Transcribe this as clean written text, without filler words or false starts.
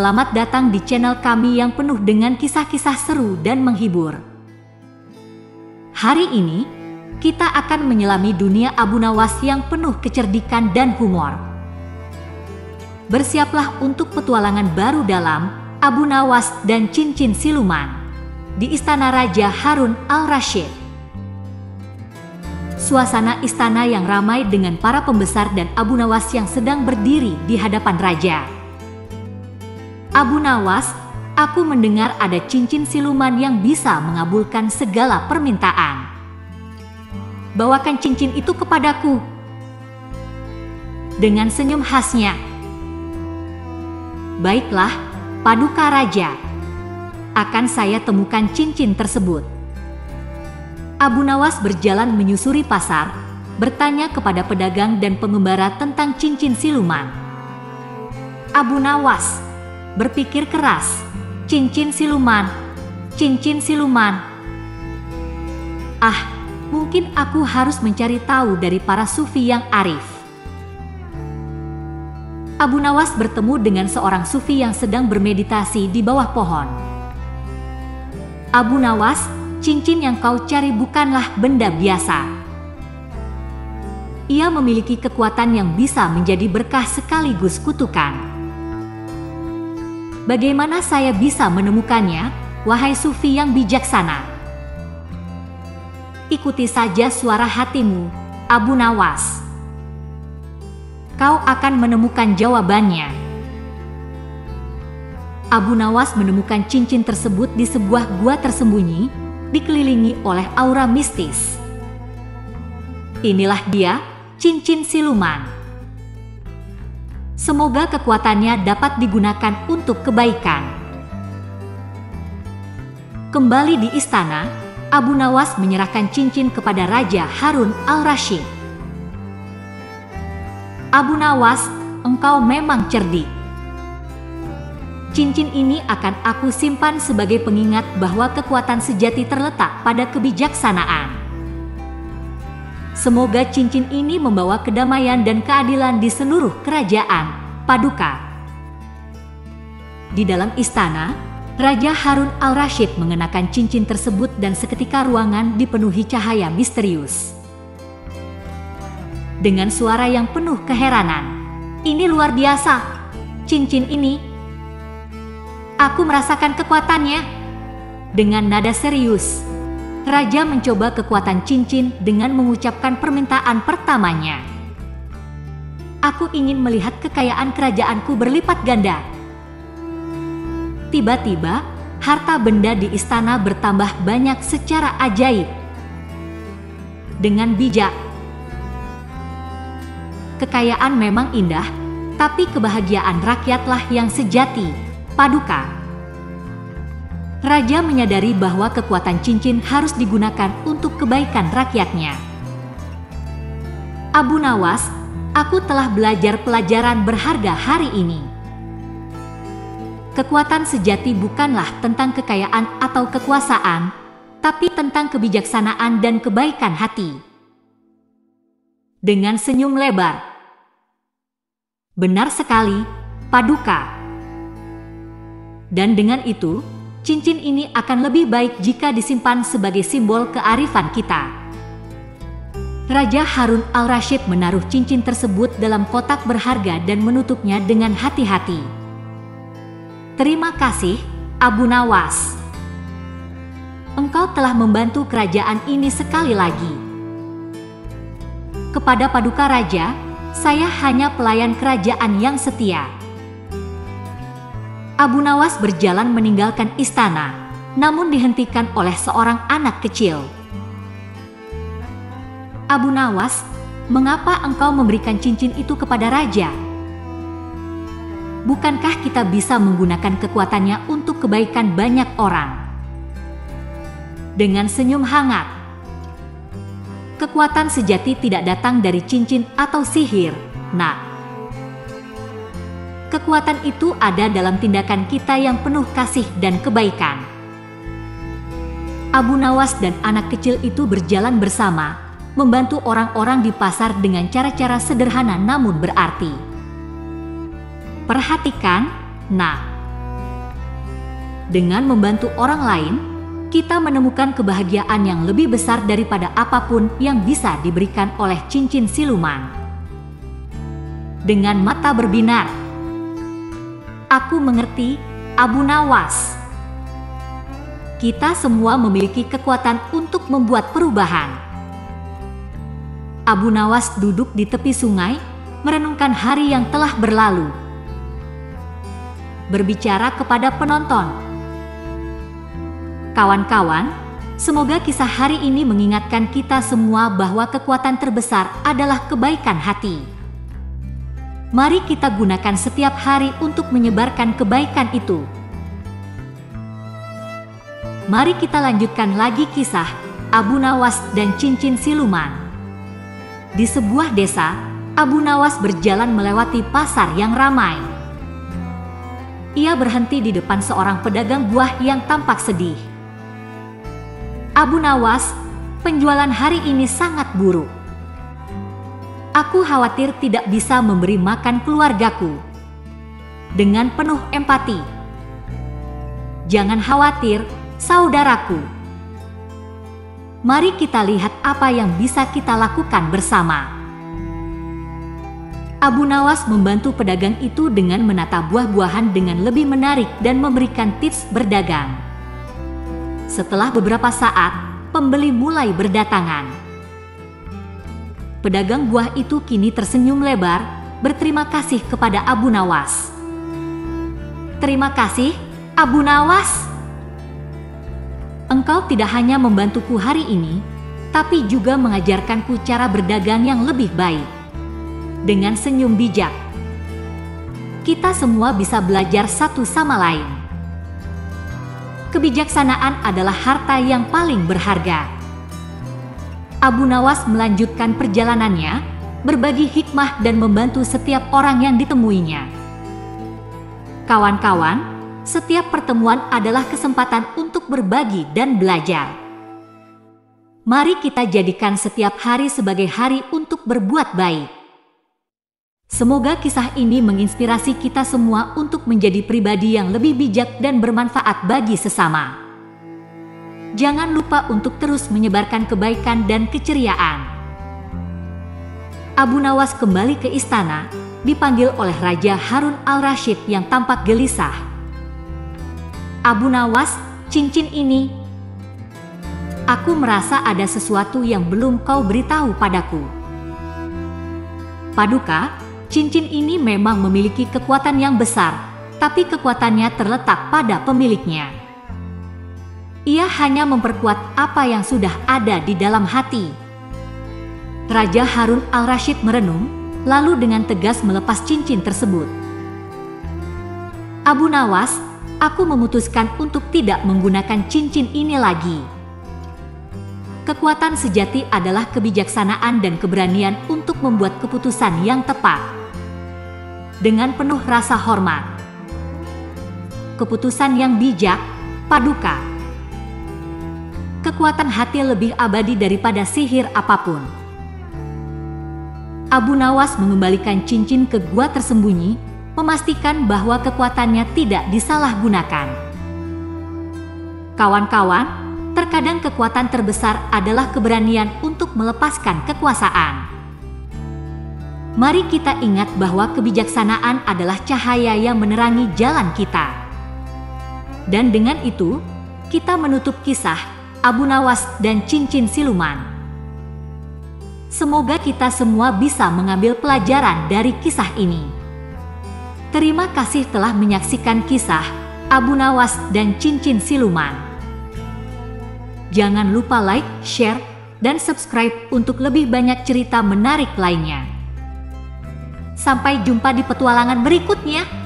selamat datang di channel kami yang penuh dengan kisah-kisah seru dan menghibur. Hari ini, kita akan menyelami dunia Abu Nawas yang penuh kecerdikan dan humor. Bersiaplah untuk petualangan baru dalam Abu Nawas dan Cincin Siluman di Istana Raja Harun al-Rasyid. Suasana istana yang ramai dengan para pembesar dan Abu Nawas yang sedang berdiri di hadapan raja. Abu Nawas, aku mendengar ada cincin siluman yang bisa mengabulkan segala permintaan. Bawakan cincin itu kepadaku. Dengan senyum khasnya. Baiklah, Paduka Raja. Akan saya temukan cincin tersebut. Abu Nawas berjalan menyusuri pasar, bertanya kepada pedagang dan pengembara tentang cincin siluman. Abu Nawas berpikir keras, cincin siluman, cincin siluman. Ah, mungkin aku harus mencari tahu dari para sufi yang arif. Abu Nawas bertemu dengan seorang sufi yang sedang bermeditasi di bawah pohon. Abu Nawas, cincin yang kau cari bukanlah benda biasa. Ia memiliki kekuatan yang bisa menjadi berkah sekaligus kutukan. Bagaimana saya bisa menemukannya, wahai sufi yang bijaksana? Ikuti saja suara hatimu, Abu Nawas. Kau akan menemukan jawabannya. Abu Nawas menemukan cincin tersebut di sebuah gua tersembunyi, dikelilingi oleh aura mistis. Inilah dia, cincin siluman. Semoga kekuatannya dapat digunakan untuk kebaikan. Kembali di istana, Abu Nawas menyerahkan cincin kepada Raja Harun al-Rasyid. Abu Nawas, engkau memang cerdik. Cincin ini akan aku simpan sebagai pengingat bahwa kekuatan sejati terletak pada kebijaksanaan. Semoga cincin ini membawa kedamaian dan keadilan di seluruh kerajaan, Paduka. Di dalam istana, Raja Harun al-Rasyid mengenakan cincin tersebut dan seketika ruangan dipenuhi cahaya misterius. Dengan suara yang penuh keheranan, "Ini luar biasa, cincin ini. Aku merasakan kekuatannya." Dengan nada serius, Raja mencoba kekuatan cincin dengan mengucapkan permintaan pertamanya. "Aku ingin melihat kekayaan kerajaanku berlipat ganda." Tiba-tiba, harta benda di istana bertambah banyak secara ajaib. Dengan bijak, kekayaan memang indah, tapi kebahagiaan rakyatlah yang sejati, Paduka. Raja menyadari bahwa kekuatan cincin harus digunakan untuk kebaikan rakyatnya. Abu Nawas, aku telah belajar pelajaran berharga hari ini. Kekuatan sejati bukanlah tentang kekayaan atau kekuasaan, tapi tentang kebijaksanaan dan kebaikan hati. Dengan senyum lebar. Benar sekali, Paduka. Dan dengan itu, cincin ini akan lebih baik jika disimpan sebagai simbol kearifan kita. Raja Harun al-Rasyid menaruh cincin tersebut dalam kotak berharga dan menutupnya dengan hati-hati. Terima kasih, Abu Nawas. Engkau telah membantu kerajaan ini sekali lagi. Kepada Paduka Raja, saya hanya pelayan kerajaan yang setia. Abu Nawas berjalan meninggalkan istana, namun dihentikan oleh seorang anak kecil. Abu Nawas, mengapa engkau memberikan cincin itu kepada raja? Bukankah kita bisa menggunakan kekuatannya untuk kebaikan banyak orang? Dengan senyum hangat. Kekuatan sejati tidak datang dari cincin atau sihir, Nak. Kekuatan itu ada dalam tindakan kita yang penuh kasih dan kebaikan. Abu Nawas dan anak kecil itu berjalan bersama, membantu orang-orang di pasar dengan cara-cara sederhana namun berarti. Perhatikan, Nak. Dengan membantu orang lain, kita menemukan kebahagiaan yang lebih besar daripada apapun yang bisa diberikan oleh cincin siluman. Dengan mata berbinar, aku mengerti, Abu Nawas. Kita semua memiliki kekuatan untuk membuat perubahan. Abu Nawas duduk di tepi sungai, merenungkan hari yang telah berlalu. Berbicara kepada penonton. Kawan-kawan, semoga kisah hari ini mengingatkan kita semua bahwa kekuatan terbesar adalah kebaikan hati. Mari kita gunakan setiap hari untuk menyebarkan kebaikan itu. Mari kita lanjutkan lagi kisah Abu Nawas dan cincin siluman. Di sebuah desa, Abu Nawas berjalan melewati pasar yang ramai. Ia berhenti di depan seorang pedagang buah yang tampak sedih. Abu Nawas, penjualan hari ini sangat buruk. Aku khawatir tidak bisa memberi makan keluargaku. Dengan penuh empati. Jangan khawatir, saudaraku. Mari kita lihat apa yang bisa kita lakukan bersama. Abu Nawas membantu pedagang itu dengan menata buah-buahan dengan lebih menarik dan memberikan tips berdagang. Setelah beberapa saat, pembeli mulai berdatangan. Pedagang buah itu kini tersenyum lebar, berterima kasih kepada Abu Nawas. Terima kasih, Abu Nawas. Engkau tidak hanya membantuku hari ini, tapi juga mengajarkanku cara berdagang yang lebih baik. Dengan senyum bijak, kita semua bisa belajar satu sama lain. Kebijaksanaan adalah harta yang paling berharga. Abu Nawas melanjutkan perjalanannya, berbagi hikmah dan membantu setiap orang yang ditemuinya. Kawan-kawan, setiap pertemuan adalah kesempatan untuk berbagi dan belajar. Mari kita jadikan setiap hari sebagai hari untuk berbuat baik. Semoga kisah ini menginspirasi kita semua untuk menjadi pribadi yang lebih bijak dan bermanfaat bagi sesama. Jangan lupa untuk terus menyebarkan kebaikan dan keceriaan. Abu Nawas kembali ke istana, dipanggil oleh Raja Harun al-Rashid yang tampak gelisah. Abu Nawas, cincin ini. Aku merasa ada sesuatu yang belum kau beritahu padaku. Paduka, cincin ini memang memiliki kekuatan yang besar, tapi kekuatannya terletak pada pemiliknya. Ia hanya memperkuat apa yang sudah ada di dalam hati. Raja Harun al-Rashid merenung, lalu dengan tegas melepas cincin tersebut. Abu Nawas, aku memutuskan untuk tidak menggunakan cincin ini lagi. Kekuatan sejati adalah kebijaksanaan dan keberanian untuk membuat keputusan yang tepat. Dengan penuh rasa hormat. Keputusan yang bijak, Paduka. Kekuatan hati lebih abadi daripada sihir apapun. Abu Nawas mengembalikan cincin ke gua tersembunyi, memastikan bahwa kekuatannya tidak disalahgunakan. Kawan-kawan, terkadang kekuatan terbesar adalah keberanian untuk melepaskan kekuasaan. Mari kita ingat bahwa kebijaksanaan adalah cahaya yang menerangi jalan kita. Dan dengan itu, kita menutup kisah Abu Nawas dan cincin siluman. Semoga kita semua bisa mengambil pelajaran dari kisah ini. Terima kasih telah menyaksikan kisah Abu Nawas dan cincin siluman. Jangan lupa like, share, dan subscribe untuk lebih banyak cerita menarik lainnya. Sampai jumpa di petualangan berikutnya.